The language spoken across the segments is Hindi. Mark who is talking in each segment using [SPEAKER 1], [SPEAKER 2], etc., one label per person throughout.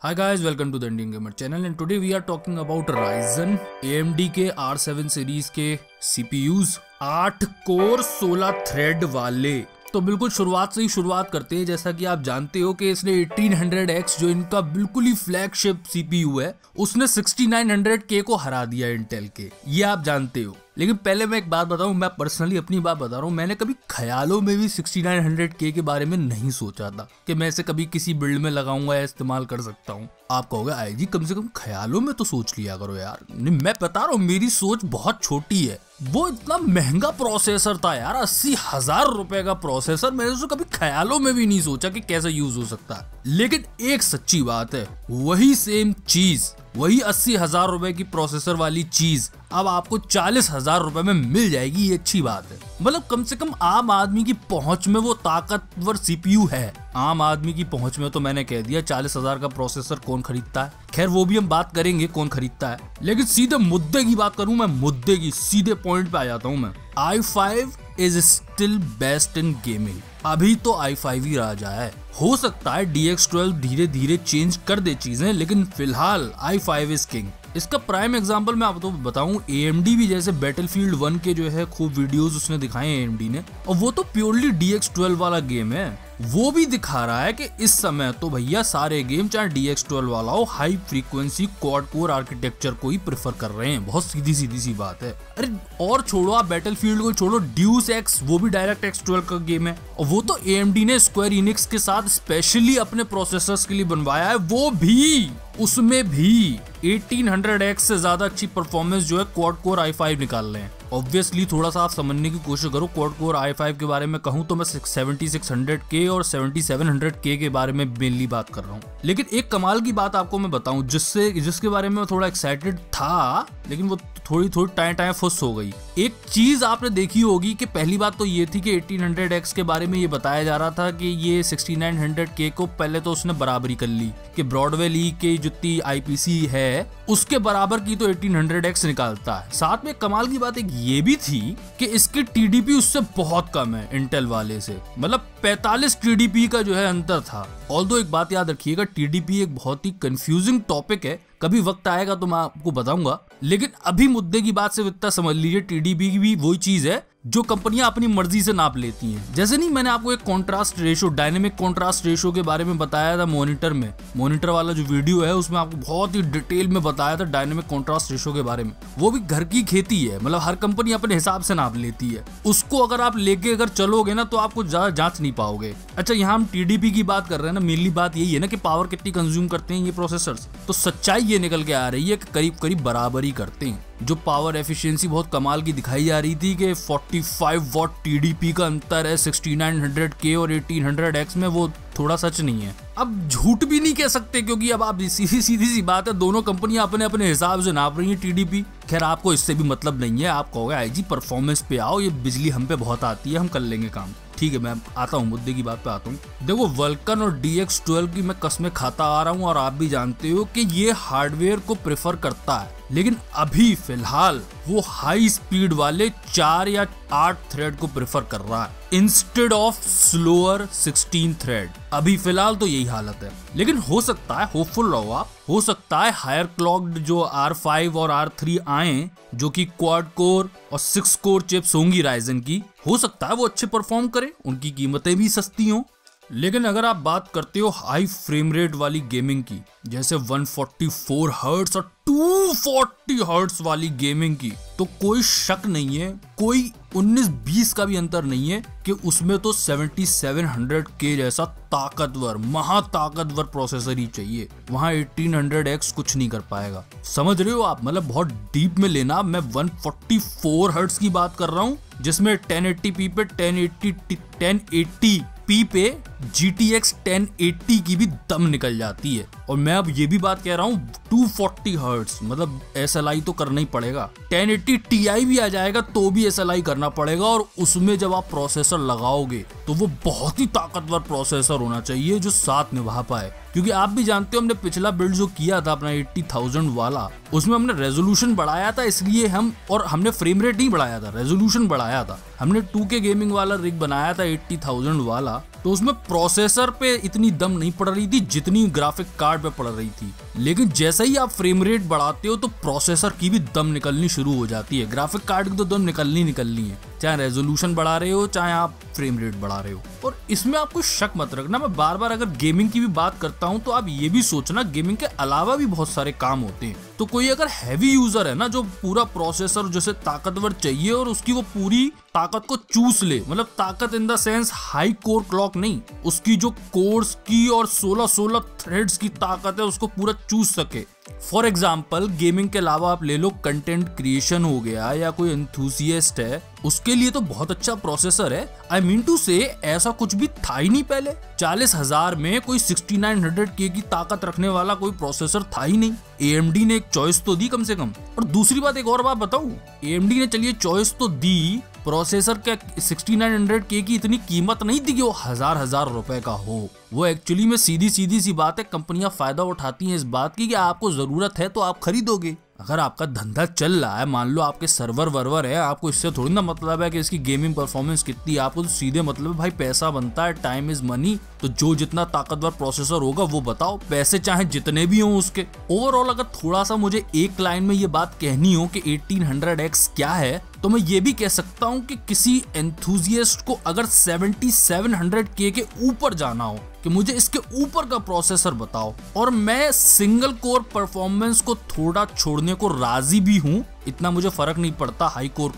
[SPEAKER 1] Hi guys, welcome to the Indian Gamer channel and today we are talking about Ryzen AMD के R7 सीरीज के CPUs 8 कोर 16 थ्रेड वाले। तो बिल्कुल शुरुआत से ही शुरुआत करते हैं। जैसा कि आप जानते हो कि इसने 1800X जो इनका बिल्कुल ही फ्लैगशिप CPU है उसने 6900K को हरा दिया इंटेल के, ये आप जानते हो। लेकिन पहले मैं एक बात बताऊं, मैं पर्सनली अपनी बात बता रहा हूं, मैंने कभी ख्यालों में भी 6900K के बारे में नहीं सोचा था कि मैं इसे कभी किसी बिल्ड में लगाऊंगा या इस्तेमाल कर सकता हूं। आप कहोगे आई जी कम से कम ख्यालों में तो सोच लिया करो यार। नहीं, मैं बता रहा हूँ मेरी सोच बहुत छोटी है। वो इतना महंगा प्रोसेसर था यार, 80,000 रुपए का प्रोसेसर, मैंने उसको कभी ख्यालों में भी नहीं सोचा कि कैसे यूज हो सकता है। लेकिन एक सच्ची बात है, वही सेम चीज, वही 80,000 रुपए की प्रोसेसर वाली चीज अब आपको 40,000 रुपए में मिल जाएगी। ये अच्छी बात है। मतलब कम से कम आम आदमी की पहुंच में वो ताकतवर CPU है। आम आदमी की पहुंच में तो मैंने कह दिया 40,000 का प्रोसेसर कौन खरीदता है। खैर वो भी हम बात करेंगे कौन खरीदता है, लेकिन सीधे मुद्दे की बात करूं मैं, मुद्दे की सीधे पॉइंट पे आ जाता हूं मैं। i5 is still best in gaming. अभी तो i5 ही राजा है। हो सकता है DX12 धीरे धीरे चेंज कर दे चीजें, लेकिन फिलहाल i5 इज किंग। इसका प्राइम एग्जांपल मैं आपको बताऊं, AMD भी जैसे बैटलफील्ड 1 के जो है खूब वीडियोस उसने दिखाए हैं AMD ने, और वो तो प्योरली DX12 वाला गेम है। वो भी दिखा रहा है कि इस समय तो भैया सारे गेम चाहे DX12 वाला हो, high frequency quad core architecture को ही प्रेफर कर रहे हैं। बहुत सीधी सी बात है। अरे और छोड़ो, आप बैटलफील्ड को छोड़ो, ड्यूस एक्स वो भी डायरेक्ट X12 का गेम है, और वो तो AMD ने स्क्वायर इनिक्स के साथ स्पेशली अपने प्रोसेसर्स के लिए बनवाया है। वो भी उसमें भी 1800X से ज्यादा अच्छी परफॉर्मेंस जो है क्वाड कोर i5 निकाल रहे हैं। ऑब्वियसली थोड़ा सा आप समझने की कोशिश करो, क्वाड कोर i5 के बारे में कहूँ तो मैं 7600K और 7700K के बारे में मेनली बात कर रहा हूँ। लेकिन एक कमाल की बात आपको मैं बताऊं जिसके बारे में थोड़ा एक्साइटेड था, लेकिन वो थोड़ी टाइम फुस हो गई। एक चीज आपने देखी होगी कि पहली बात तो ये थी कि 1800X के बारे में ये बताया जा रहा था कि ये 6900K को पहले तो उसने बराबरी कर ली कि ब्रॉडवे की जितनी IPC है उसके बराबर की तो 1800X निकालता है। साथ में कमाल की बात एक ये भी थी कि इसकी TDP उससे बहुत कम है इंटेल वाले से, मतलब 45 TDP का जो है अंतर था। ऑल्दो एक बात याद रखिएगा, TDP एक बहुत ही कंफ्यूजिंग टॉपिक है, कभी वक्त आएगा तो मैं आपको बताऊंगा। लेकिन अभी मुद्दे की बात से इतना समझ लीजिए, TDP की भी वही चीज है जो कंपनियां अपनी मर्जी से नाप लेती हैं। जैसे नहीं मैंने आपको एक contrast ratio, dynamic contrast ratio के बारे में बताया था मॉनिटर में, मॉनिटर वाला जो वीडियो है उसमें आपको बहुत ही डिटेल में बताया था डायनेमिक कॉन्ट्रास्ट रेशो के बारे में। वो भी घर की खेती है, मतलब हर कंपनी अपने हिसाब से नाप लेती है। उसको अगर आप लेके अगर चलोगे ना तो आपको ज्यादा जांच नहीं पाओगे। अच्छा, यहाँ हम TDP की बात कर रहे हैं ना, मेनली बात यही है ना कि पावर कितनी कंज्यूम करते हैं ये प्रोसेसर्स। तो सच्चाई ये निकल के आ रही है कि करीब करीब बराबरी करते हैं। जो पावर एफिशिएंसी बहुत कमाल की दिखाई जा रही थी कि 45 वॉट TDP का अंतर है 6900K और 1800X में, वो थोड़ा सच नहीं है। अब झूठ भी नहीं कह सकते क्योंकि अब आप सीधी सी बात है, दोनों कंपनियां अपने अपने हिसाब से नाप रही हैं TDP। खैर आपको इससे भी मतलब नहीं है, आप कहोगे आई जी परफॉर्मेंस पे आओ, ये बिजली हम पे बहुत आती है, हम कर लेंगे काम। ठीक है, मैं आता हूँ मुद्दे की बात पे आता हूँ। देखो वल्कन और DX12 की मैं कसमें खाता आ रहा हूँ और आप भी जानते हो कि ये हार्डवेयर को प्रेफर करता है, लेकिन अभी फिलहाल वो हाई स्पीड वाले 4 या 8 थ्रेड को प्रेफर कर रहा है इंस्टेड ऑफ स्लोअर 16 थ्रेड। अभी फिलहाल तो यही हालत है, लेकिन हो सकता है, होपफुल रहो आप, हो सकता है हायर क्लॉक्ड जो R5 और R3 आए जो कि क्वाड कोर और 6 कोर चिप्स होंगी राइजन की, हो सकता है वो अच्छे परफॉर्म करे, उनकी कीमतें भी सस्ती हों। लेकिन अगर आप बात करते हो हाई फ्रेम रेट वाली गेमिंग की, जैसे 144 हर्ट्ज और 240 हर्ट्ज वाली गेमिंग की, तो कोई शक नहीं है, कोई 19-20 का भी अंतर नहीं है कि उसमें तो 7700K जैसा ताकतवर, महाताकतवर प्रोसेसर ही चाहिए। वहां 1800X कुछ नहीं कर पाएगा। समझ रहे हो आप, मतलब बहुत डीप में लेना। मैं 144 हर्ट्ज की बात कर रहा हूँ जिसमें 1080p पे 1080p पे GTX 1080 की भी दम निकल जाती है। और मैं अब ये भी बात कह रहा हूँ 240 हर्ट्ज, मतलब SLI तो करना ही पड़ेगा। 1080 Ti भी आ जाएगा तो भी SLI करना पड़ेगा, और उसमें जब आप प्रोसेसर लगाओगे तो वो बहुत ही ताकतवर प्रोसेसर होना चाहिए जो साथ निभा पाए। क्योंकि आप भी जानते हो हमने पिछला बिल्ड जो किया था अपना 80,000 वाला, उसमें हमने रेजोल्यूशन बढ़ाया था, इसलिए हमने फ्रेम रेट नहीं बढ़ाया था, रेजोल्यूशन बढ़ाया था। हमने 2K गेमिंग वाला रिग बनाया था 80,000 वाला, तो उसमें प्रोसेसर पे इतनी दम नहीं पड़ रही थी जितनी ग्राफिक कार्ड पे पड़ रही थी। लेकिन जैसे ही आप फ्रेम रेट बढ़ाते हो तो प्रोसेसर की भी दम निकलनी शुरू हो जाती है। ग्राफिक कार्ड की तो दम निकलनी है, चाहे रेजोल्यूशन बढ़ा रहे हो चाहे आप फ्रेम रेट बढ़ा रहे हो। और इसमें आपको शक मत रखना, मैं बार बार अगर गेमिंग की भी बात करता हूं तो आप ये भी सोचना गेमिंग के अलावा भी बहुत सारे काम होते हैं। तो कोई अगर हैवी यूजर है ना, जो पूरा प्रोसेसर जैसे ताकतवर चाहिए और उसकी वो पूरी ताकत को चूस ले, मतलब ताकत in the sense high core clock नहीं, उसकी जो कोर्स की और 16 थ्रेड्स की ताकत है उसको पूरा चूस सके। फॉर एग्जाम्पल गेमिंग के अलावा आप ले लो कंटेंट क्रिएशन हो गया या कोई एंथुसियास्ट है, उसके लिए तो बहुत अच्छा प्रोसेसर है। आई मीन टू से ऐसा कुछ भी था ही नहीं पहले। 40,000 में कोई 6900K की ताकत रखने वाला कोई प्रोसेसर था ही नहीं। AMD ने एक चॉइस तो दी कम से कम। और दूसरी बात, एक और बात बताऊं, AMD ने चलिए चॉइस तो दी, प्रोसेसर के 6900K की इतनी कीमत नहीं थी कि वो हजार रुपए का हो। वो एक्चुअली में सीधी सी बात है, कंपनियां फायदा उठाती हैं इस बात की कि आपको जरूरत है तो आप खरीदोगे। अगर आपका धंधा चल रहा है, मान लो आपके सर्वर वर्वर है, आपको इससे थोड़ी ना मतलब है कि इसकी गेमिंग परफॉर्मेंस कितनी है, आपको तो सीधे मतलब है भाई पैसा बनता है, टाइम इज मनी। तो जो जितना ताकतवर प्रोसेसर होगा वो बताओ, पैसे चाहे जितने भी हों उसके। ओवरऑल अगर थोड़ा सा मुझे एक लाइन में ये बात कहनी हो कि 1800X क्या है, तो मैं ये भी कह सकता हूँ कि किसी एंथुसियास्ट को अगर 7700K के ऊपर जाना हो कि मुझे इसके ऊपर का प्रोसेसर बताओ, और मैं सिंगल कोर परफॉर्मेंस को थोड़ा छोड़ने को राजी भी हूँ, इतना मुझे फर्क नहीं पड़ता हाई कोर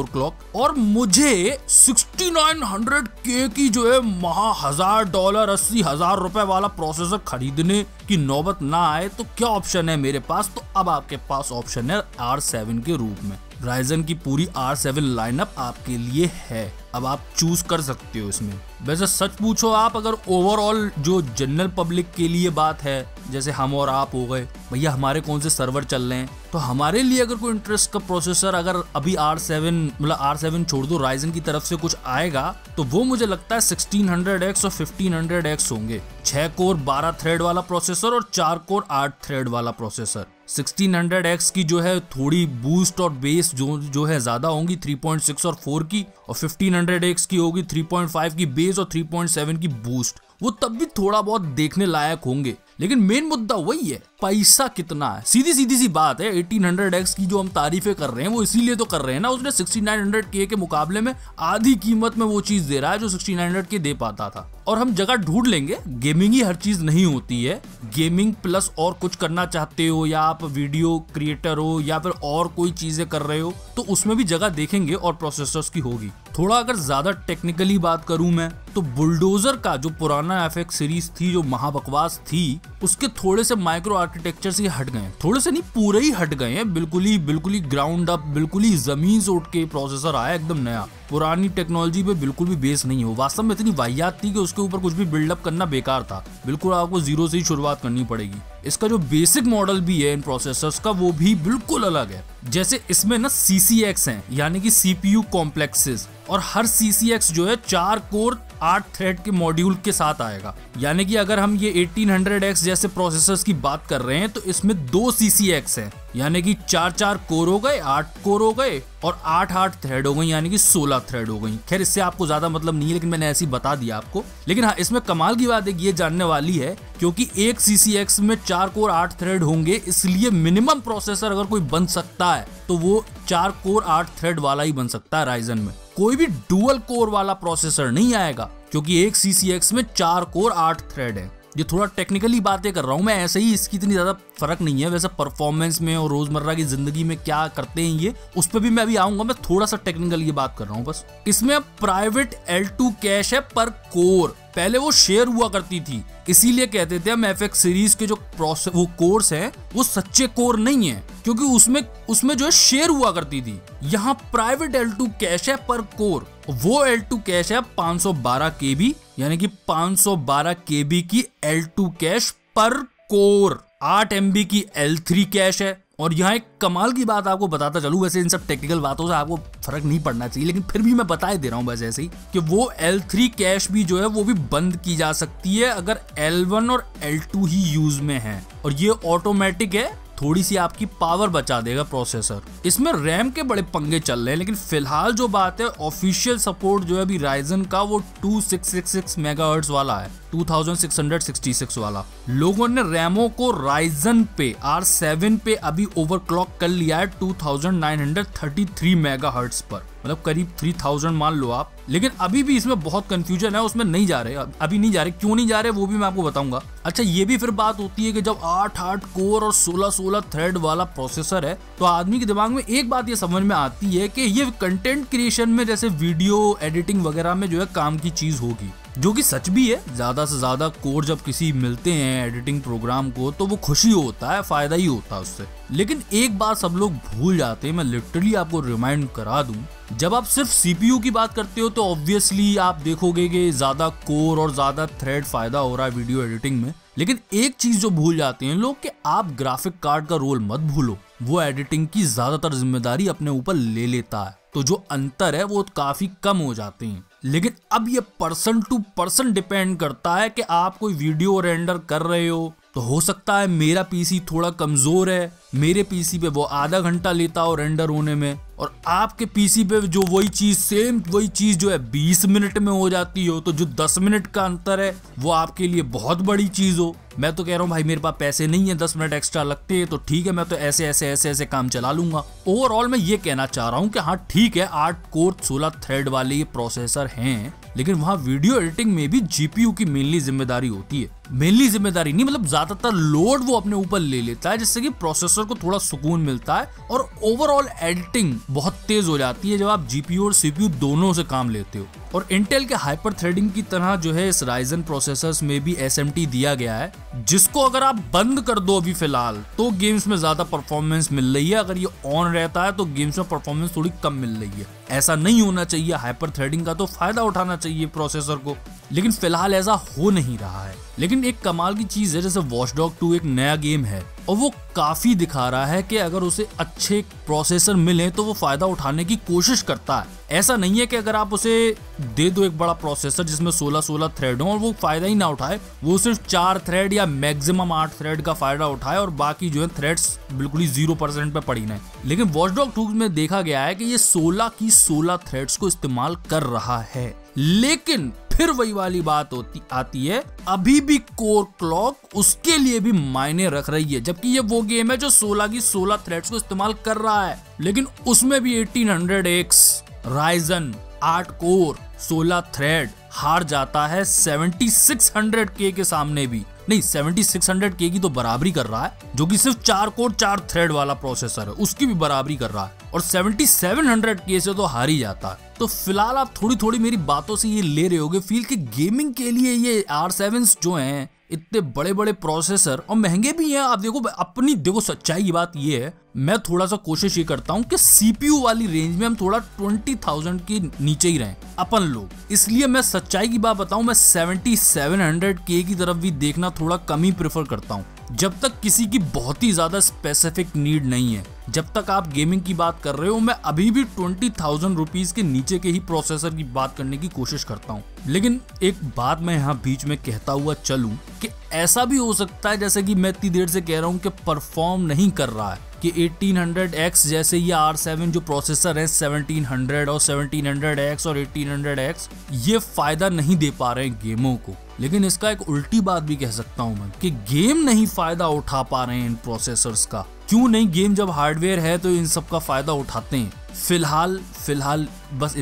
[SPEAKER 1] क्लॉक, और मुझे 6900K की जो है महा $1000 80,000 रुपए वाला प्रोसेसर खरीदने की नौबत ना आए तो क्या ऑप्शन है मेरे पास? तो अब आपके पास ऑप्शन है R7 के रूप में। राइजन की पूरी R7 लाइनअप आपके लिए है, अब आप चूज कर सकते हो इसमें। वैसे सच पूछो आप, अगर ओवरऑल जो जनरल पब्लिक के लिए बात है, जैसे हम और आप हो गए, भैया हमारे कौन से सर्वर चल रहे हैं, तो हमारे लिए अगर कोई इंटरेस्ट का प्रोसेसर अगर अभी R7 छोड़ दो, राइजन की तरफ से कुछ आएगा तो वो मुझे लगता है 1600X और 1500X होंगे। 6 कोर 12 थ्रेड वाला प्रोसेसर और 4 कोर 8 थ्रेड वाला प्रोसेसर। 1600X की जो है थोड़ी बूस्ट और बेस जो है ज्यादा होंगी 3.6 और 4 की, और 1500X की होगी 3.5 की बेस और 3.7 की बूस्ट। वो तब भी थोड़ा बहुत देखने लायक होंगे, लेकिन मेन मुद्दा वही है, पैसा कितना है। सीधी सी बात है, 1800X की जो हम तारीफें कर रहे हैं वो इसीलिए तो कर रहे हैं ना, उसने 6900K के मुकाबले में आधी कीमत में वो चीज दे रहा है जो 1600K दे पाता था। और हम जगह ढूंढ लेंगे, गेमिंग ही हर चीज नहीं होती है। गेमिंग प्लस और कुछ करना चाहते हो, या आप वीडियो क्रिएटर हो, या फिर और कोई चीजें कर रहे हो, तो उसमें भी जगह देखेंगे और प्रोसेसर्स की होगी। थोड़ा अगर ज्यादा टेक्निकली बात करूं मैं, तो बुलडोजर का जो पुराना FX सीरीज थी जो महाबकवास थी, उसके थोड़े से माइक्रो आर्किटेक्चर से हट गए, थोड़े से नहीं पूरे ही हट गए हैं, बिल्कुल ही ग्राउंड अप, बिल्कुल ही जमीन से उठ के प्रोसेसर आया एकदम नया। पुरानी टेक्नोलॉजी पे बिल्कुल भी बेस नहीं हो, वास्तव में इतनी वाहियात थी कि उसके ऊपर कुछ भी बिल्डअप करना बेकार था। बिल्कुल आपको जीरो से ही शुरुआत करनी पड़ेगी। इसका जो बेसिक मॉडल भी है इन प्रोसेसर्स का वो भी बिल्कुल अलग है। जैसे इसमें ना CCX हैं, यानी कि CPU कॉम्प्लेक्सेस, और हर CCX जो है 4 कोर 8 थ्रेड के मॉड्यूल के साथ आएगा। यानी कि अगर हम ये 1800X जैसे प्रोसेसर्स की बात कर रहे हैं तो इसमें 2 CCX हैं, यानी कि 4 कोर हो गए, 8 कोर हो गए, और 8 थ्रेड हो गई, यानी कि 16 थ्रेड हो गई। खैर इससे आपको ज्यादा मतलब नहीं है, लेकिन मैंने ऐसे ही बता दिया आपको। लेकिन हाँ, इसमें कमाल की बात एक ये जानने वाली है, क्योंकि एक CCX में 4 कोर 8 थ्रेड होंगे, इसलिए मिनिमम प्रोसेसर अगर कोई बन सकता है तो वो 4 कोर 8 थ्रेड वाला ही बन सकता है राइजन में। कोई भी डुअल कोर वाला प्रोसेसर नहीं आएगा, क्योंकि एक CCX में 4 कोर 8 थ्रेड है। ये थोड़ा टेक्निकली बातें कर रहा हूँ मैं, ऐसे ही इसकी इतनी ज्यादा फर्क नहीं है। वैसे परफॉर्मेंस में और रोजमर्रा की जिंदगी में क्या करते हैं ये, उस पर भी मैं अभी आऊंगा। मैं थोड़ा सा टेक्निकल ये बात कर रहा हूँ बस। इसमें अब प्राइवेट L2 कैश है पर कोर, पहले वो शेयर हुआ करती थी, इसीलिए कहते थे हम FX सीरीज के जो वो कोर्स हैं वो सच्चे कोर नहीं है, क्योंकि उसमें जो है शेयर हुआ करती थी। यहाँ प्राइवेट L2 कैश है पर कोर, वो L2 कैश है 512 KB, यानी कि 512 KB की L2 कैश पर कोर। 8 MB की L3 कैश है। और यहाँ एक कमाल की बात आपको बताता चलूं, वैसे इन सब टेक्निकल बातों से आपको फर्क नहीं पड़ना चाहिए, लेकिन फिर भी मैं बता दे रहा हूँ बस ऐसे ही, कि वो L3 कैश भी जो है वो भी बंद की जा सकती है अगर L1 और L2 ही यूज में है, और ये ऑटोमेटिक है। थोड़ी सी आपकी पावर बचा देगा प्रोसेसर। इसमें रैम के बड़े पंगे चल रहे हैं, लेकिन फिलहाल जो बात है ऑफिशियल सपोर्ट जो है अभी राइजन का वो 2666 मेगाहर्ट्ज वाला है, 2666 वाला। लोगों ने रैमों को राइजन पे R7 पे अभी ओवरक्लॉक कर लिया है 2933 मेगाहर्ट्ज पर, मतलब करीब 3000 मान लो आप। लेकिन अभी भी इसमें बहुत कंफ्यूजन है, उसमें नहीं जा रहे, अभी नहीं जा रहे। क्यों नहीं जा रहे वो भी मैं आपको बताऊंगा। अच्छा, ये भी फिर बात होती है कि जब 8 कोर और 16 थ्रेड वाला प्रोसेसर है तो आदमी के दिमाग में एक बात ये समझ में आती है कि ये कंटेंट क्रिएशन में जैसे वीडियो एडिटिंग वगैरह में जो है काम की चीज होगी, जो कि सच भी है। ज्यादा से ज्यादा कोर जब किसी मिलते हैं एडिटिंग प्रोग्राम को तो वो खुशी होता है, फायदा ही होता है उससे। लेकिन एक बात सब लोग भूल जाते हैं, मैं लिटरली आपको रिमाइंड करा दूं, जब आप सिर्फ सीपीयू की बात करते हो तो ऑब्वियसली आप देखोगे कि ज्यादा कोर और ज्यादा थ्रेड फायदा हो रहा है वीडियो एडिटिंग में। लेकिन एक चीज जो भूल जाते हैं लोग कि आप ग्राफिक कार्ड का रोल मत भूलो, वो एडिटिंग की ज्यादातर जिम्मेदारी अपने ऊपर ले लेता है, तो जो अंतर है वो काफी कम हो जाते हैं। लेकिन अब ये पर्सन टू पर्सन डिपेंड करता है कि आप कोई वीडियो रेंडर कर रहे हो तो हो सकता है मेरा पीसी थोड़ा कमजोर है, मेरे पीसी पे वो आधा घंटा लेता हो रेंडर होने में, और आपके पीसी पे जो वही चीज जो है 20 मिनट में हो जाती हो, तो जो 10 मिनट का अंतर है वो आपके लिए बहुत बड़ी चीज हो। मैं तो कह रहा हूँ भाई मेरे पास पैसे नहीं है, 10 मिनट एक्स्ट्रा लगते हैं तो ठीक है, मैं तो ऐसे काम चला लूंगा। ओवरऑल मैं ये कहना चाह रहा हूँ कि हाँ ठीक है 8 कोर 16 थ्रेड वाले ये प्रोसेसर हैं, लेकिन वहाँ वीडियो एडिटिंग में भी जीपीयू की मेनली जिम्मेदारी होती है। मेनली जिम्मेदारी नहीं, मतलब ज्यादातर लोड वो अपने ऊपर ले लेता है, जिससे कि प्रोसेसर को थोड़ा सुकून मिलता है और ओवरऑल एडिटिंग बहुत तेज हो जाती है जब आप जीपीयू और सीपीयू दोनों से काम लेते हो। और इंटेल के हाइपर थ्रेडिंग की तरह जो है इस राइजन प्रोसेसर्स में भी एसएमटी दिया गया है, जिसको अगर आप बंद कर दो अभी फिलहाल तो गेम्स में ज्यादा परफॉर्मेंस मिल रही है, अगर ये ऑन रहता है तो गेम्स में परफॉर्मेंस थोड़ी कम मिल रही है। ऐसा नहीं होना चाहिए, हाइपर थ्रेडिंग का तो फायदा उठाना चाहिए प्रोसेसर को, लेकिन फिलहाल ऐसा हो नहीं रहा है। लेकिन एक कमाल की चीज है, जैसे वॉच डॉग 2 एक नया गेम है और वो काफी दिखा रहा है कि अगर उसे अच्छे प्रोसेसर मिले तो वो फायदा उठाने की कोशिश करता है। ऐसा नहीं है कि अगर आप उसे दे दो एक बड़ा प्रोसेसर जिसमें 16 थ्रेड हो और वो फायदा ही ना उठाए, वो सिर्फ 4 थ्रेड या मैक्सिमम 8 थ्रेड का फायदा उठाए और बाकी जो है थ्रेड्स बिल्कुल ही 0% पे पड़ी ना। लेकिन वॉच डॉग 2 में देखा गया है कि ये 16 थ्रेड्स को इस्तेमाल कर रहा है, लेकिन फिर वही वाली बात आती है, अभी भी कोर क्लॉक उसके लिए भी मायने रख रही है, जबकि ये वो गेम है जो 16 थ्रेड्स को इस्तेमाल कर रहा है, लेकिन उसमें भी 1800X राइजन 8 कोर 16 थ्रेड हार जाता है 7600K के सामने भी। नहीं, 7600K की तो बराबरी कर रहा है, जो कि सिर्फ 4 कोर 4 थ्रेड वाला प्रोसेसर है, उसकी भी बराबरी कर रहा है, और 7700K से तो हार ही जाता है। तो फिलहाल आप थोड़ी मेरी बातों से ये ले रहे होगे फील कि गेमिंग के लिए ये R7 जो हैं इतने बड़े बड़े प्रोसेसर और महंगे भी हैं। आप देखो सच्चाई की बात ये है, मैं थोड़ा सा कोशिश ये करता हूँ कि सीपीयू वाली रेंज में हम थोड़ा 20,000 के नीचे ही रहें अपन लोग, इसलिए मैं सच्चाई की बात बताऊं, मैं 7700K की तरफ भी देखना थोड़ा कम ही प्रेफर करता हूँ, जब तक किसी की बहुत ही ज्यादा स्पेसिफिक नीड नहीं है। जब तक आप गेमिंग की बात कर रहे हो, मैं अभी भी 20,000 रुपीज के नीचे के ही प्रोसेसर की बात करने की कोशिश करता हूँ। लेकिन एक बात मैं यहाँ बीच में कहता हुआ चलूं कि ऐसा भी हो सकता है, जैसे कि मैं इतनी देर से कह रहा हूँ कि परफॉर्म नहीं कर रहा है, कि 1800X जैसे ये R7 जो प्रोसेसर है 1700 और 1700X और 1800X ये फायदा नहीं दे पा रहे हैं गेमों को। लेकिन इसका एक उल्टी बात भी कह सकता हूं मैं कि गेम नहीं फायदा उठा पा रहे हैं इन प्रोसेसर्स का। क्यों नहीं, गेम जब हार्डवेयर है तो इन सब का फायदा उठाते हैं। फिलहाल बस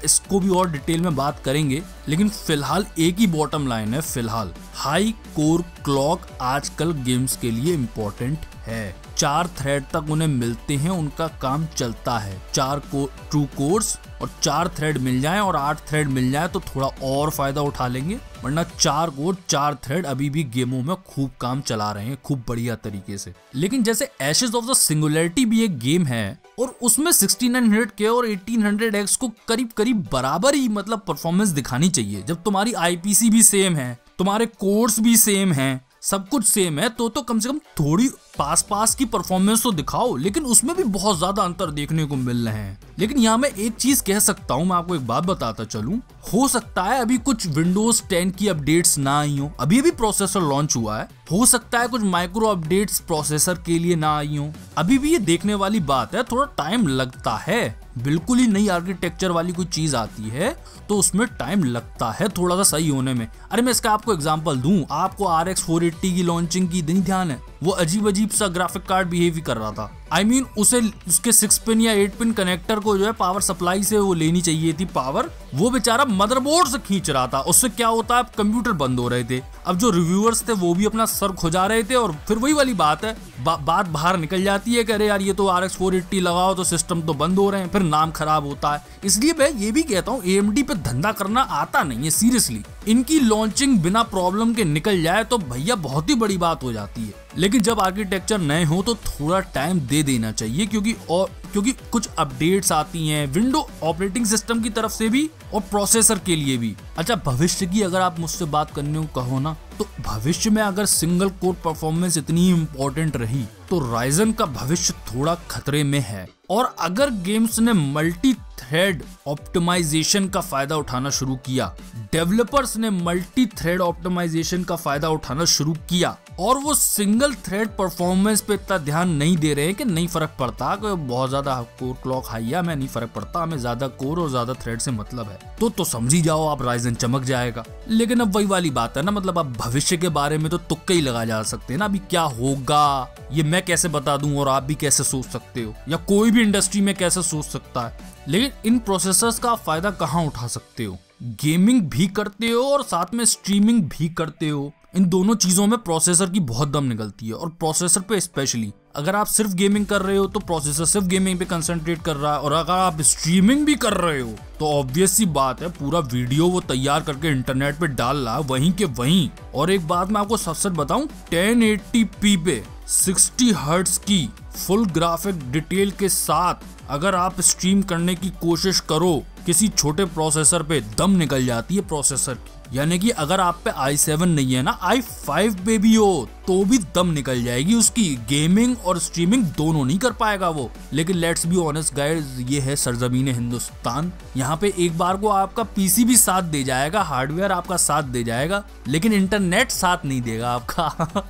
[SPEAKER 1] इसको भी और डिटेल में बात करेंगे, लेकिन फिलहाल एक ही बॉटम लाइन है, फिलहाल हाई कोर क्लॉक आजकल गेम्स के लिए इम्पोर्टेंट है। 4 थ्रेड तक उन्हें मिलते हैं, उनका काम चलता है। 4 ट्रू कोर्स और 4 थ्रेड मिल जाएं और 8 थ्रेड मिल जाए तो थोड़ा और फायदा उठा लेंगे, वरना 4 कोर 4 थ्रेड अभी भी गेमों में खूब काम चला रहे हैं, खूब बढ़िया तरीके से। लेकिन जैसे एशेस ऑफ द सिंगुलैरिटी भी एक गेम है और उसमें 1600K और 1800X को करीब बराबर ही मतलब परफॉर्मेंस दिखानी चाहिए। जब तुम्हारी आईपीसी भी सेम है, तुम्हारे कोर्स भी सेम हैं, सब कुछ सेम है तो कम से कम थोड़ी पास की परफॉर्मेंस तो दिखाओ, लेकिन उसमें भी बहुत ज्यादा अंतर देखने को मिल रहे हैं। लेकिन यहाँ मैं एक चीज कह सकता हूँ, मैं आपको एक बात बताता चलूं, हो सकता है अभी कुछ विंडोज 10 की अपडेट्स ना आई हो, अभी प्रोसेसर लॉन्च हुआ है, हो सकता है कुछ माइक्रो अपडेट्स प्रोसेसर के लिए ना आई हो, अभी भी ये देखने वाली बात है, थोड़ा टाइम लगता है। बिल्कुल ही नई आर्किटेक्चर वाली कोई चीज आती है तो उसमें टाइम लगता है थोड़ा सा सही होने में। अरे मैं इसका आपको एग्जांपल दूं, आपको RX 480 की लॉन्चिंग की नहीं ध्यान है? वो अजीब सा ग्राफिक कार्ड बिहेव कर रहा था। आई मीन उसे उसके 6 पिन या 8 पिन कनेक्टर को जो है पावर सप्लाई से वो लेनी चाहिए थी पावर, वो बेचारा मदरबोर्ड से खींच रहा था। उससे क्या होता है, कंप्यूटर बंद हो रहे थे। अब जो रिव्यूअर्स थे वो भी अपना सर खुजा रहे थे, और फिर वही वाली बात है, बात बाहर निकल जाती है कि अरे यार ये तो RX 480 लगाओ तो सिस्टम तो बंद हो रहे हैं, फिर नाम खराब होता है। इसलिए मैं ये भी कहता हूँ AMD पे धंधा करना आता नहीं है सीरियसली। इनकी लॉन्चिंग बिना प्रॉब्लम के निकल जाए तो भैया बहुत ही बड़ी बात हो जाती है। लेकिन जब आर्किटेक्चर नए हो तो थोड़ा टाइम दे देना चाहिए, क्योंकि कुछ अपडेट्स आती हैं विंडो ऑपरेटिंग सिस्टम की तरफ से भी और प्रोसेसर के लिए भी। अच्छा, भविष्य की अगर आप मुझसे बात करने को कहो ना, तो भविष्य में अगर सिंगल कोर परफॉर्मेंस इतनी इंपॉर्टेंट रही तो राइजन का भविष्य थोड़ा खतरे में है। और अगर गेम्स ने मल्टी थ्रेड ऑप्टिमाइजेशन का फायदा उठाना शुरू किया, डेवलपर्स ने मल्टी थ्रेड ऑप्टिमाइजेशन का फायदा उठाना शुरू किया, और वो सिंगल थ्रेड परफॉर्मेंस पे इतना ध्यान नहीं दे रहे हैं कि नहीं फर्क पड़ता कि बहुत ज्यादा कोर क्लॉक हाई है, हमें नहीं फर्क पड़ता, हमें ज्यादा कोर और ज्यादा थ्रेड से मतलब है, तो समझी जाओ आप राइजन चमक जाएगा। लेकिन अब वही वाली बात है ना, मतलब अब भविष्य के बारे में तो तुक्के ही लगा जा सकते हैं ना, अभी क्या होगा ये मैं कैसे बता दूं और आप भी कैसे सोच सकते हो, या कोई भी इंडस्ट्री में कैसे सोच सकता है। लेकिन इन प्रोसेसर्स का फायदा कहाँ उठा सकते हो, गेमिंग भी करते हो और साथ में स्ट्रीमिंग भी करते हो। इन दोनों चीजों में प्रोसेसर की बहुत दम निकलती है, और प्रोसेसर पे स्पेशली अगर आप सिर्फ गेमिंग कर रहे हो तो प्रोसेसर सिर्फ गेमिंग पे कंसंट्रेट कर रहा है, और अगर आप स्ट्रीमिंग भी कर रहे हो तो ऑब्वियस सी बात है पूरा वीडियो वो तैयार करके इंटरनेट पे डाल रहा है वहीं के वहीं। और एक बात मैं आपको सच बताऊं, 1080p पे 60 हर्ट्ज की फुल ग्राफिक डिटेल के साथ अगर आप स्ट्रीम करने की कोशिश करो किसी छोटे प्रोसेसर पे, दम निकल जाती है प्रोसेसर की। यानी कि अगर आप पे i7 नहीं है ना, i5 पे भी हो तो भी दम निकल जाएगी उसकी। गेमिंग और स्ट्रीमिंग दोनों नहीं कर पाएगा वो। लेकिन लेट्स बी ऑनेस्ट गाइस, ये है सरजमीन हिंदुस्तान। यहाँ पे एक बार को आपका पीसी भी साथ दे जाएगा, हार्डवेयर आपका साथ दे जाएगा, लेकिन इंटरनेट साथ नहीं देगा आपका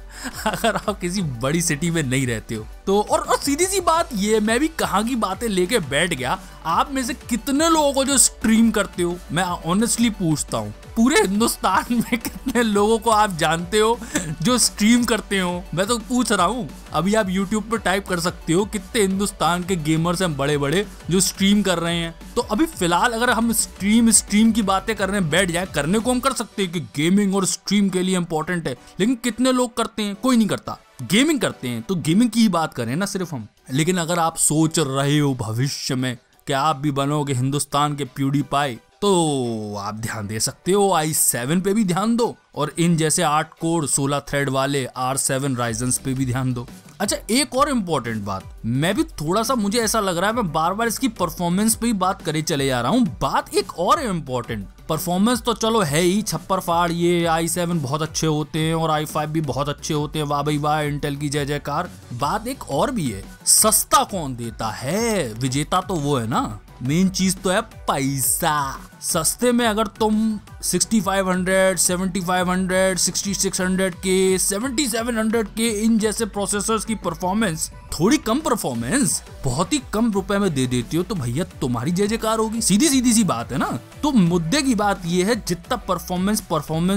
[SPEAKER 1] अगर आप किसी बड़ी सिटी में नहीं रहते हो तो। और सीधी सी बात ये, मैं भी कहाँ की बातें लेके बैठ गया। आप में से कितने लोगों को जो स्ट्रीम करते हो, मैं ऑनेस्टली पूछता हूँ, पूरे हिंदुस्तान में कितने लोगों को आप जानते हो जो स्ट्रीम करते हो? मैं तो पूछ रहा हूँ। अभी आप YouTube पे टाइप कर सकते हो कितने हिंदुस्तान के गेमर्स हैं बड़े बड़े जो स्ट्रीम कर रहे हैं। तो अभी फिलहाल अगर हम स्ट्रीम की बातें करने बैठ जाए, करने को हम कर सकते हैं कि गेमिंग और स्ट्रीम के लिए इंपॉर्टेंट है, लेकिन कितने लोग करते हैं? कोई नहीं करता। गेमिंग करते हैं तो गेमिंग की ही बात करें ना सिर्फ हम। लेकिन अगर आप सोच रहे हो भविष्य में कि आप भी बनोगे हिंदुस्तान के प्यूडीपाई, तो आप ध्यान दे सकते हो, i7 पे भी ध्यान दो, और इन जैसे 8 कोर 16 थ्रेड वाले R7 राइजन्स पे भी ध्यान दो। अच्छा, एक और इम्पोर्टेंट बात, मैं भी थोड़ा सा मुझे ऐसा लग रहा है मैं बार बार इसकी परफॉर्मेंस पे ही बात करे चले जा रहा हूँ। बात एक और इम्पोर्टेंट, परफॉर्मेंस तो चलो है ही छप्पर फाड़, ये i7 बहुत अच्छे होते हैं और i5 भी बहुत अच्छे होते हैं, वाह भाई वाह, इंटेल की जय जयकार। बात एक और भी है, सस्ता कौन देता है? विजेता तो वो है ना, मेन चीज तो है पैसा। सस्ते में अगर तुम 6500, 7500, 6600 के, 7700 के इन जैसे प्रोसेसर्स की परफॉर्मेंस, थोड़ी कम परफॉर्मेंस बहुत ही कम रुपए में दे देती हो तो भैया तुम्हारी जय जयकार होगी। सीधी सी बात है ना। तो मुद्दे की बात ये है, जितना परफॉर्मेंस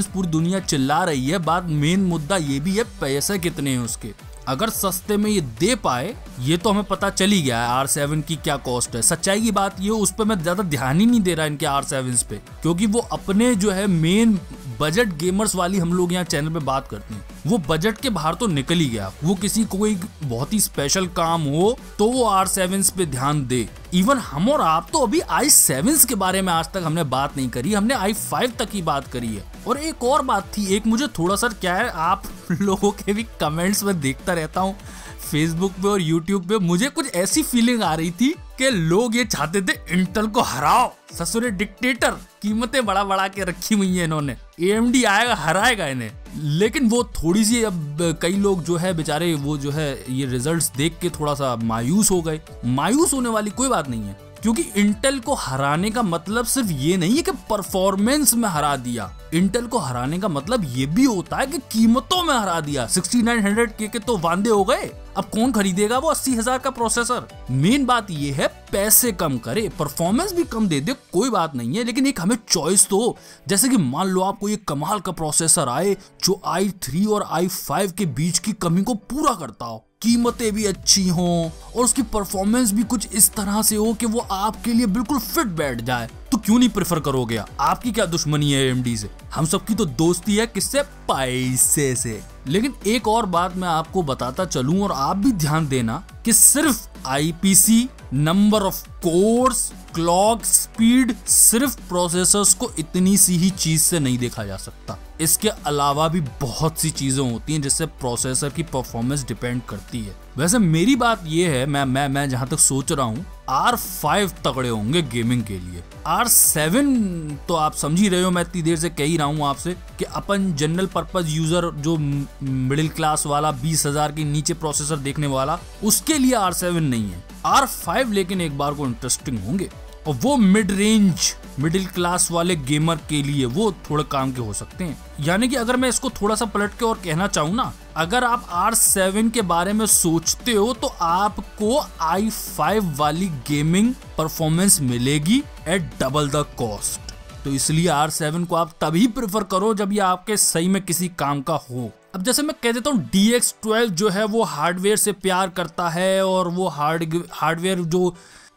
[SPEAKER 1] पूरी दुनिया चिल्ला रही है, बात मेन मुद्दा ये भी है पैसे कितने हैं उसके। अगर सस्ते में ये दे पाए, ये तो हमें पता चल ही गया है R7 की क्या कॉस्ट है। सच्चाई की बात ये, उस पर मैं ज्यादा ध्यान ही नहीं दे रहा इनके R7 पे, क्योंकि वो अपने जो है मेन बजट गेमर्स वाली हम लोग यहाँ चैनल पे बात करते हैं, वो बजट के बाहर तो निकल ही गया। वो किसी कोई बहुत ही स्पेशल काम हो तो वो R7 पे ध्यान दे। इवन हम और आप तो अभी i7 के बारे में आज तक हमने बात नहीं करी, हमने i5 तक ही बात करी है। और एक और बात थी, एक मुझे थोड़ा सा क्या है, आप लोगों के भी कमेंट्स में देखता रहता हूँ फेसबुक पे और यूट्यूब पे, मुझे कुछ ऐसी फीलिंग आ रही थी कि लोग ये चाहते थे इंटेल को हराओ, ससुरे डिक्टेटर, कीमतें बढ़ा बढ़ा के रखी हुई है इन्होंने। AMD आएगा हराएगा इन्हें। लेकिन वो थोड़ी सी, अब कई लोग जो है बेचारे वो जो है ये रिजल्ट्स देख के थोड़ा सा मायूस हो गए। मायूस होने वाली कोई बात नहीं है, क्योंकि इंटेल को हराने का मतलब सिर्फ ये नहीं है कि परफॉर्मेंस में हरा दिया। इंटेल को हराने का मतलब ये भी होता है कि कीमतों में हरा दिया। 6900K के तो वांदे हो गए, अब कौन खरीदेगा वो 80,000 का प्रोसेसर। मेन बात ये है पैसे कम करे, परफॉर्मेंस भी कम दे दे, कोई बात नहीं है, लेकिन एक हमें चॉइस तो हो। जैसे कि मान लो आपको ये कमाल का प्रोसेसर आए जो i3 और i5 के बीच की कमी को पूरा करता हो, कीमतें भी अच्छी हों और उसकी परफॉर्मेंस भी कुछ इस तरह से हो कि वो आपके लिए बिल्कुल फिट बैठ जाए, तो क्यों नहीं प्रेफर करोगे? आपकी क्या दुश्मनी है AMD से? हम सबकी तो दोस्ती है किससे? पैसे से। लेकिन एक और बात मैं आपको बताता चलूं और आप भी ध्यान देना कि सिर्फ IPC, number of course, clock speed, सिर्फ प्रोसेसर्स को इतनी सी ही चीज से नहीं देखा जा सकता। इसके अलावा भी बहुत सी चीजें होती हैं जिससे प्रोसेसर की परफॉर्मेंस डिपेंड करती है। वैसे मेरी बात ये है, मैं जहां तक सोच रहा हूँ R5 तगड़े होंगे गेमिंग के लिए। R7 तो आप समझ ही रहे हो, मैं इतनी देर से कह ही रहा हूँ आपसे कि अपन जनरल पर्पज यूजर जो मिडिल क्लास वाला 20,000 के नीचे प्रोसेसर देखने वाला, उसके लिए R7 नहीं है। R5 लेकिन एक बार को इंटरेस्टिंग होंगे, और वो मिड रेंज मिडिल क्लास वाले गेमर के लिए वो थोड़े काम के हो सकते हैं। यानी कि अगर मैं इसको थोड़ा सा पलट के और कहना चाहूँ ना, अगर आप R7 के बारे में सोचते हो तो आपको i5 वाली गेमिंग परफॉर्मेंस मिलेगी एट डबल द कॉस्ट। तो इसलिए R7 को आप तभी प्रेफर करो जब ये आपके सही में किसी काम का हो। अब जैसे मैं कह देता हूँ DX12 जो है वो हार्डवेयर से प्यार करता है, और वो हार्डवेयर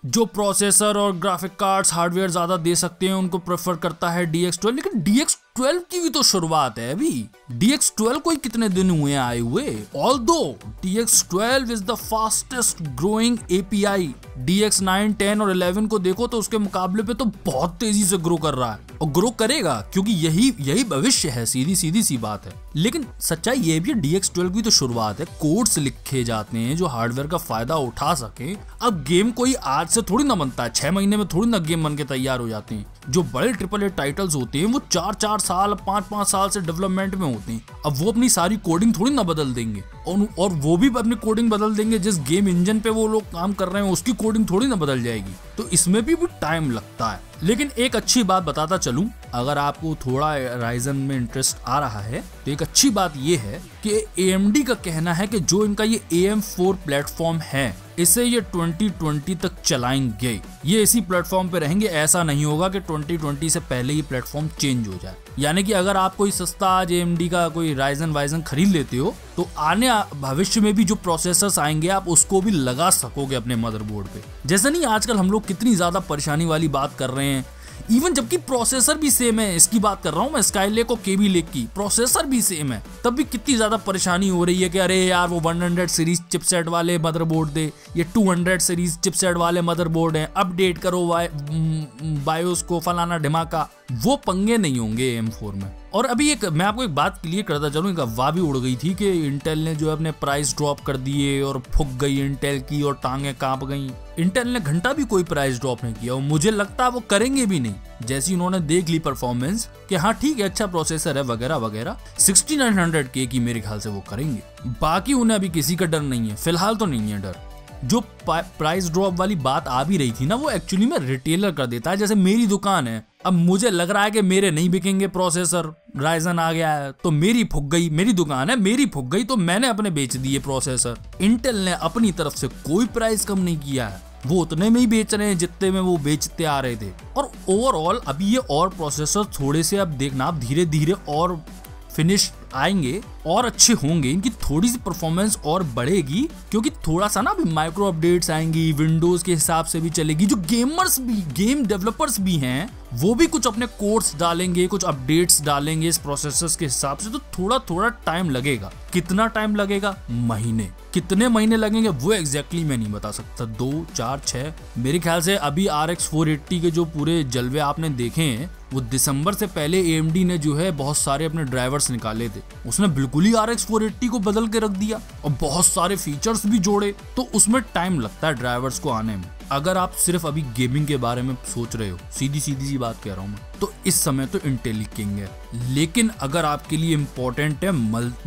[SPEAKER 1] जो प्रोसेसर और ग्राफिक कार्ड्स हार्डवेयर ज्यादा दे सकते हैं उनको प्रेफर करता है DX12। लेकिन DX12 की भी तो शुरुआत है अभी। DX12 को ही कितने दिन हुए आए हुए। Although DX12 is the fastest growing API। DX9, 10 और 11 को देखो तो उसके मुकाबले पे तो बहुत तेजी से ग्रो कर रहा है, और ग्रो करेगा क्योंकि यही भविष्य है। सीधी सी बात है। लेकिन सच्चाई ये भी है, DX12 की तो शुरुआत है। कोड्स लिखे जाते हैं जो हार्डवेयर का फायदा उठा सके। अब गेम कोई आज से थोड़ी ना बनता है, 6 महीने में थोड़ी ना गेम बन के तैयार हो जाते हैं। जो बड़े AAA टाइटल्स होते हैं वो 4-4 साल 5-5 साल से डेवलपमेंट में होते हैं। अब वो अपनी सारी कोडिंग थोड़ी ना बदल देंगे, और वो भी अपनी कोडिंग बदल देंगे। जिस गेम इंजन पे वो लोग काम कर रहे हैं उसकी कोडिंग थोड़ी ना बदल जाएगी, तो इसमें भी टाइम लगता है। लेकिन एक अच्छी बात बताता चलूं, अगर आपको थोड़ा राइजन में इंटरेस्ट आ रहा है तो एक अच्छी बात ये है कि AMD का कहना है कि जो इनका ये AM4 प्लेटफॉर्म है इसे ये 2020 तक चलाएंगे। ये इसी प्लेटफॉर्म पे रहेंगे, ऐसा नहीं होगा कि 2020 से पहले ही प्लेटफॉर्म चेंज हो जाए। यानी कि अगर आप कोई सस्ता आज AMD का कोई राइजन खरीद लेते हो तो आने भविष्य में भी जो प्रोसेसर्स आएंगे आप उसको भी लगा सकोगे अपने मदरबोर्ड पे। जैसे नहीं आजकल हम लोग कितनी ज्यादा परेशानी वाली बात कर रहे हैं, इवन जबकि प्रोसेसर भी सेम है। इसकी बात कर रहा हूँ मैं, स्काईलेक और केबी लेक की, प्रोसेसर भी सेम है, तब भी कितनी ज्यादा परेशानी हो रही है कि अरे यार वो 100 सीरीज चिपसेट वाले मदरबोर्ड दे, ये 200 सीरीज चिपसेट वाले मदरबोर्ड हैं, अपडेट करो बायोस को, फलाना ढिमाका। वो पंगे नहीं होंगे AM4 में। और अभी मैं आपको एक बात क्लियर करता चलूं, एक अफवाह भी उड़ गई थी कि इंटेल ने जो है अपने प्राइस ड्रॉप कर दिए और फुक गई इंटेल की और टांगे कांप गई। इंटेल ने घंटा भी कोई प्राइस ड्रॉप नहीं किया, और मुझे लगता है वो करेंगे भी नहीं। जैसी उन्होंने देख ली परफॉर्मेंस कि हाँ ठीक है, अच्छा प्रोसेसर है वगैरह वगैरह, 6900K की मेरे ख्याल से वो करेंगे। बाकी उन्हें अभी किसी का डर नहीं है, फिलहाल तो नहीं है डर। जो प्राइस ड्रॉप वाली बात आ भी रही थी ना, वो एक्चुअली में रिटेलर कर देता है। जैसे मेरी दुकान है, अब मुझे लग रहा है कि मेरे नहीं बिकेंगे प्रोसेसर, राइजन आ गया है तो मेरी फुक गई, मेरी दुकान है मेरी फुक गई तो मैंने अपने बेच दिए प्रोसेसर। इंटेल ने अपनी तरफ से कोई प्राइस कम नहीं किया है, वो उतने में ही बेच रहे हैं जितने में वो बेचते आ रहे थे। और ओवरऑल अभी ये और प्रोसेसर थोड़े से, अब देखना आप धीरे धीरे और फिनिश आएंगे और अच्छे होंगे, इनकी थोड़ी सी परफॉर्मेंस और बढ़ेगी, क्योंकि थोड़ा सा ना अभी माइक्रो अपडेट्स आएंगी, विंडोज के हिसाब से भी चलेगी। जो गेम डेवलपर्स भी हैं वो भी कुछ अपने कोड्स डालेंगे, कुछ अपडेट्स डालेंगे इस प्रोसेसर्स के हिसाब से, तो थोड़ा टाइम लगेगा। कितना टाइम लगेगा? महीने। कितने महीने लगेंगे वो एग्जैक्टली मैं नहीं बता सकता, 2, 4, 6। मेरे ख्याल से अभी RX 480 के जो पूरे जलवे आपने देखे हैं वो दिसंबर से पहले AMD ने जो है बहुत सारे अपने ड्राइवर्स निकाले थे, उसने बिल्कुल ही RX 480 को बदल के रख दिया और बहुत सारे फीचर्स भी जोड़े, तो उसमें टाइम लगता है ड्राइवर्स को आने में। अगर आप सिर्फ अभी गेमिंग के बारे में सोच रहे हो, सीधी सी बात कह रहा हूँ मैं, तो इस समय तो इंटेल ही किंग है। लेकिन अगर आपके लिए इम्पोर्टेंट है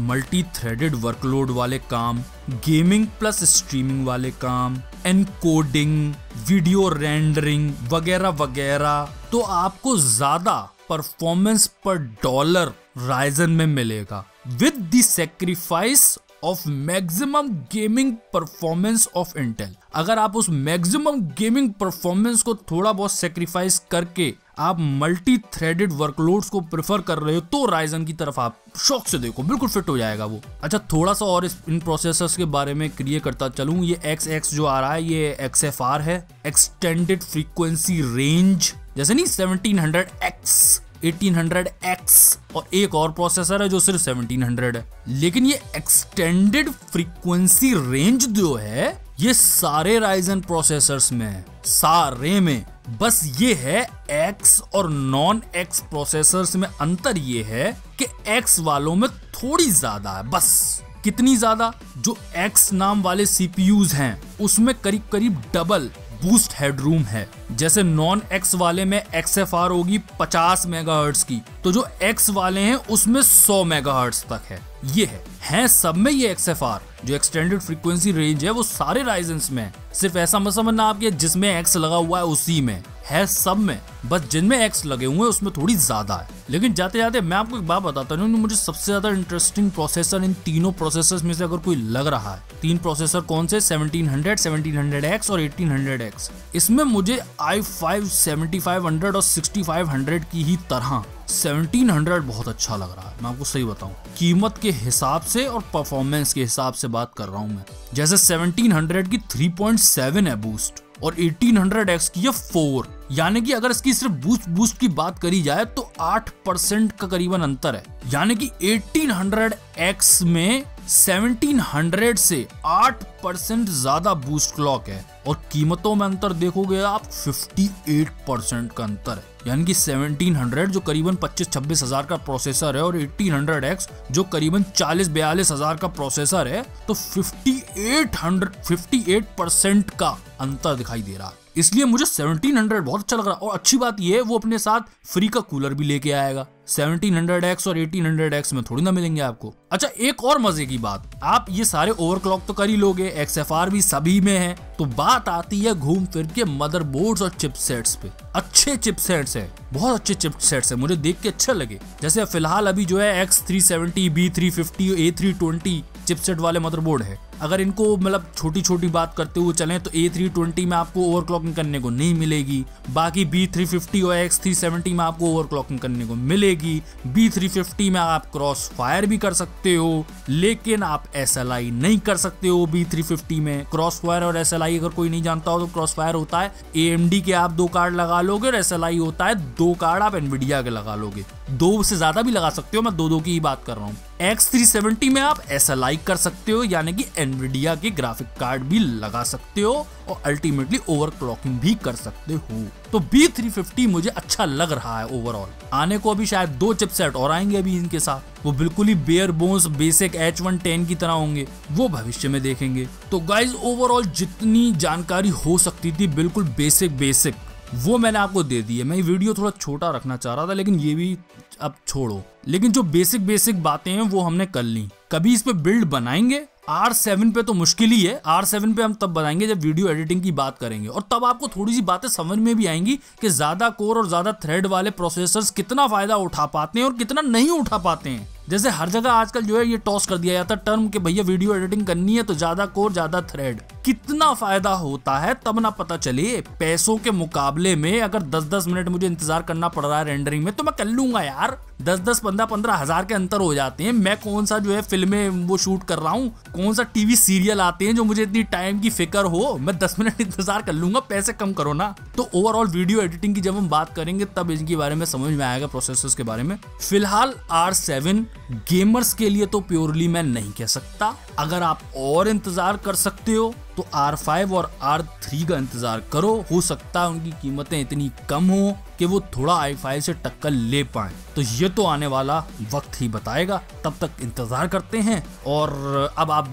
[SPEAKER 1] मल्टी थ्रेडेड वर्कलोड वाले काम, गेमिंग प्लस स्ट्रीमिंग वाले काम, एनकोडिंग, वीडियो रेंडरिंग वगैरह वगैरह, तो आपको ज्यादा परफॉर्मेंस पर डॉलर राइजन में मिलेगा with the sacrifice of maximum gaming performance of Intel. अगर आप उस मैक्सिमम गेमिंग परफॉर्मेंस को थोड़ा बहुत सेक्रीफाइस करके आप मल्टी थ्रेडेड वर्कलोड्स को प्रेफर कर रहे हो, तो राइजन की तरफ आप शौक से देखो, बिल्कुल फिट हो जाएगा वो। अच्छा, थोड़ा सा और इन प्रोसेसर्स के बारे में क्लियर करता चलूं। ये XX जो आ रहा है ये XFR है, एक्सटेंडेड फ्रीक्वेंसी रेंज, जैसे नहीं 1700X, 1800X, और एक और प्रोसेसर है जो सिर्फ 1700 है। लेकिन ये एक्सटेंडेड फ्रीक्वेंसी रेंज जो है ये सारे राइजन प्रोसेसर्स में है, सारे में। बस ये है X और नॉन X प्रोसेसर्स में अंतर ये है कि X वालों में थोड़ी ज्यादा है। बस कितनी ज्यादा? जो X नाम वाले CPUs हैं उसमें करीब करीब डबल बूस्ट हेडरूम है। जैसे नॉन X वाले में XFR होगी 50 मेगाहर्ट्ज की, तो जो X वाले हैं उसमें 100 मेगाहर्ट्ज तक है। ये है सब में ये XFR जो एक्सटेंडेड फ्रीक्वेंसी रेंज है वो सारे राइजन्स में है। सिर्फ ऐसा मत समझना आप कि जिसमें X लगा हुआ है उसी में है, सब में। बस जिनमें X लगे हुए हैं उसमें थोड़ी ज्यादा है। लेकिन जाते जाते मैं आपको एक बात बताता हूँ, मुझे सबसे ज्यादा इंटरेस्टिंग प्रोसेसर इन तीनों प्रोसेसर्स में से अगर कोई लग रहा है, 3 प्रोसेसर कौन से, 1700, 1700X और 1800X। इसमें मुझे i5 7500 और 6500 की ही तरह 1700 बहुत अच्छा लग रहा है। मैं आपको सही बताऊं, कीमत के हिसाब से और परफॉर्मेंस के हिसाब से बात कर रहा हूं मैं। जैसे 1700 की 3.7 है बूस्ट और 1800X की है 4, यानी कि अगर इसकी सिर्फ बूस्ट की बात करी जाए तो 8% का करीबन अंतर है। यानी कि 1800X में 1700 से 8% ज्यादा बूस्ट क्लॉक है, और कीमतों में अंतर देखोगे आप 58% का अंतर है। यानी कि 1700 जो करीबन 25-26 हजार का प्रोसेसर है और 1800X जो करीबन 40-42 हजार का प्रोसेसर है, तो 58% का अंतर दिखाई दे रहा है। इसलिए मुझे 1700 बहुत अच्छा लग रहा है। और अच्छी बात यह है वो अपने साथ फ्री का कूलर भी लेके आएगा। 1700X और 1800X में थोड़ी ना मिलेंगे आपको। अच्छा, एक और मजे की बात, आप ये सारे ओवरक्लॉक तो कर ही लोगे, XFR भी सभी में है, तो बात आती है घूम फिर के मदरबोर्ड्स और चिपसेट्स पे। अच्छे चिपसेट्स है, बहुत अच्छे चिपसेट्स है, मुझे देख के अच्छा लगे। जैसे फिलहाल अभी जो है X370, B350, A320 चिपसेट वाले मदरबोर्ड है। अगर इनको मतलब छोटी छोटी बात करते हुए चलें तो A320 में आपको ओवरक्लॉकिंग करने को नहीं मिलेगी, बाकी B350 और X370 में आपको ओवरक्लॉकिंग करने को मिलेगी। B350 में आप क्रॉस फायर भी कर सकते हो, लेकिन आप SLI नहीं कर सकते हो B350 में। क्रॉस फायर और SLI अगर कोई नहीं जानता हो तो क्रॉस फायर होता है AMD के आप 2 कार्ड लगा लोगे, और SLI होता है 2 कार्ड आप NVIDIA के लगा लोगे। 2 से ज्यादा भी लगा सकते हो, मैं 2 की ही बात कर रहा हूँ। X370 में आप SLI कर सकते हो, यानी कि NVIDIA के ग्राफिक कार्ड भी लगा सकते हो और अल्टीमेटली ओवरक्लॉकिंग भी कर सकते हो। तो B350 मुझे अच्छा लग रहा है ओवरऑल। आने को अभी शायद 2 चिपसेट और आएंगे अभी इनके साथ, वो बिल्कुल ही बेयर बोन्स बेसिक H110 की तरह होंगे, वो भविष्य में देखेंगे। तो गाइज ओवरऑल जितनी जानकारी हो सकती थी बिल्कुल बेसिक वो मैंने आपको दे दी है। मैं ये वीडियो थोड़ा छोटा रखना चाह रहा था, लेकिन ये भी अब छोड़ो। लेकिन जो बेसिक बातें हैं वो हमने कर ली। कभी इस पे बिल्ड बनाएंगे, R7 पे तो मुश्किल ही है। R7 पे हम तब बनाएंगे जब वीडियो एडिटिंग की बात करेंगे, और तब आपको थोड़ी सी बातें समझ में भी आएंगी कि ज्यादा कोर और ज्यादा थ्रेड वाले प्रोसेसर्स कितना फायदा उठा पाते हैं और कितना नहीं उठा पाते हैं। जैसे हर जगह आजकल जो है ये टॉस कर दिया जाता है टर्म के भैया वीडियो एडिटिंग करनी है तो ज्यादा कोर ज्यादा थ्रेड। कितना फायदा होता है तब ना पता चले। पैसों के मुकाबले में अगर 10-10 मिनट मुझे इंतजार करना पड़ रहा है रेंडरिंग में तो मैं कर लूंगा यार। 10-10, 15-15 हजार के अंतर हो जाते हैं। मैं कौन सा जो है फिल्में वो शूट कर रहा हूँ, कौन सा टीवी सीरियल आते हैं जो मुझे इतनी टाइम की फिक्र हो, मैं 10 मिनट इंतजार कर लूंगा। पैसे कम करो ना। तो ओवरऑल वीडियो एडिटिंग की जब हम बात करेंगे तब इनके बारे में समझ में आएगा, प्रोसेसर्स के बारे में। फिलहाल R7 गेमर्स के लिए तो प्योरली मैं नहीं कह सकता। अगर आप और इंतजार कर सकते हो तो R5 और R3 का इंतजार करो, हो सकता है उनकी कीमतें इतनी कम हो कि वो थोड़ा i5 से टक्कर ले पाए। तो ये तो आने वाला वक्त ही बताएगा, तब तक इंतजार करते हैं। और अब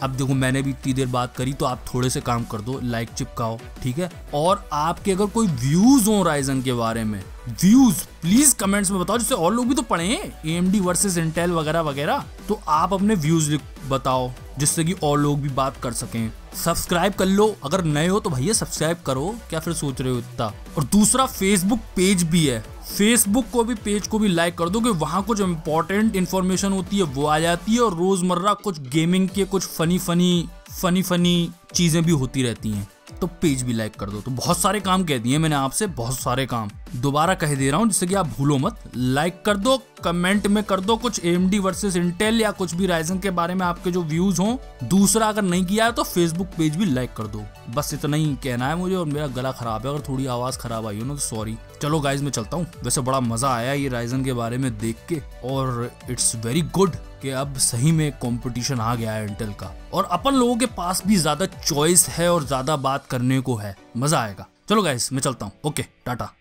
[SPEAKER 1] देखो मैंने भी इतनी देर बात करी तो आप थोड़े से काम कर दो, लाइक चिपकाओ, ठीक है। और आपके अगर कोई व्यूज हो राइजन के बारे में, व्यूज प्लीज कमेंट्स में बताओ, जिससे और लोग भी तो पढ़ें AMD वर्सेस इंटेल वगैरह वगैरह। तो आप अपने व्यूज बताओ जिससे कि और लोग भी बात कर सकें। सब्सक्राइब कर लो, अगर नए हो तो भैया सब्सक्राइब करो, क्या फिर सोच रहे हो इतना। और दूसरा फेसबुक पेज भी है, फेसबुक को भी पेज को भी लाइक कर दो कि वहां कुछ इंपॉर्टेंट इन्फॉर्मेशन होती है वो आ जाती है, और रोजमर्रा कुछ गेमिंग के कुछ फनी चीजें भी होती रहती हैं, तो पेज भी लाइक कर दो। तो बहुत सारे काम कह दिए मैंने आपसे, बहुत सारे काम दोबारा कह दे रहा हूँ जिससे कि आप भूलो मत। लाइक कर दो, कमेंट में कर दो कुछ AMD वर्सेस इंटेल या कुछ भी राइजन के बारे में आपके जो व्यूज हों। दूसरा अगर नहीं किया है तो फेसबुक पेज भी लाइक कर दो। बस इतना ही कहना है मुझे। और मेरा गला खराब है, अगर थोड़ी आवाज खराब आई हो ना तो सॉरी। चलो गाइज मैं चलता हूँ। वैसे बड़ा मजा आया ये राइजन के बारे में देख के, और इट्स वेरी गुड कि अब सही में कंपटीशन आ गया है इंटेल का, और अपन लोगों के पास भी ज्यादा चॉइस है और ज्यादा बात करने को है, मजा आएगा। चलो गाइस मैं चलता हूँ, ओके टाटा।